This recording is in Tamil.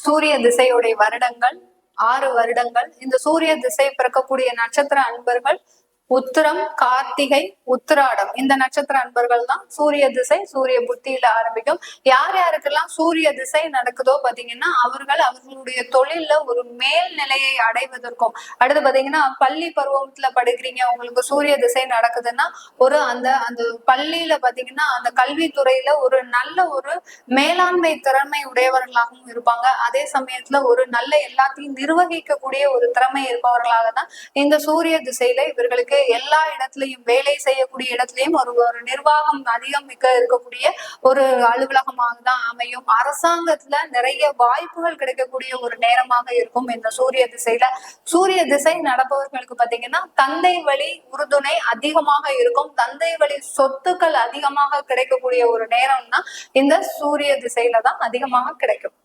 சூரிய திசையுடைய வருடங்கள் 6 வருடங்கள். இந்த சூரிய திசை பிறக்கக்கூடிய நட்சத்திர அன்பர்கள் உத்திரம், கார்த்திகை, உத்திராடம். இந்த நட்சத்திர அன்பர்கள் தான் சூரிய திசை சூரிய புத்தியில ஆரம்பிக்கும். யார் யாருக்கெல்லாம் சூரிய திசை நடக்குதோ பாத்தீங்கன்னா அவர்களுடைய தொழில்ல ஒரு மேல் நிலையை அடைவதற்கும், அடுத்து பாத்தீங்கன்னா பள்ளி பருவத்துல படிக்கிறீங்க, உங்களுக்கு சூரிய திசை நடக்குதுன்னா ஒரு அந்த அந்த பள்ளியில பாத்தீங்கன்னா அந்த கல்வித்துறையில ஒரு நல்ல ஒரு மேலாண்மை திறமை உடையவர்களாகவும் இருப்பாங்க. அதே சமயத்துல ஒரு நல்ல எல்லாத்தையும் நிர்வகிக்கக்கூடிய ஒரு திறமை இருப்பவர்களாக தான் இந்த சூரிய திசையில இவர்களுக்கு எல்லா இடத்துலயும் வேலை செய்யக்கூடிய இடத்துலயும் ஒரு நிர்வாகம் அதிகம் மிக்க இருக்கக்கூடிய ஒரு அலுவலகமாக தான் அமையும். அரசாங்கத்துல நிறைய வாய்ப்புகள் கிடைக்கக்கூடிய ஒரு நேரமாக இருக்கும் இந்த சூரிய திசையில. சூரிய திசை நடப்பவர்களுக்கு பாத்தீங்கன்னா தந்தை வழி உறுதுணை அதிகமாக இருக்கும். தந்தை வழி சொத்துக்கள் அதிகமாக கிடைக்கக்கூடிய ஒரு நேரம் தான் இந்த சூரிய திசையில தான் அதிகமாக கிடைக்கும்.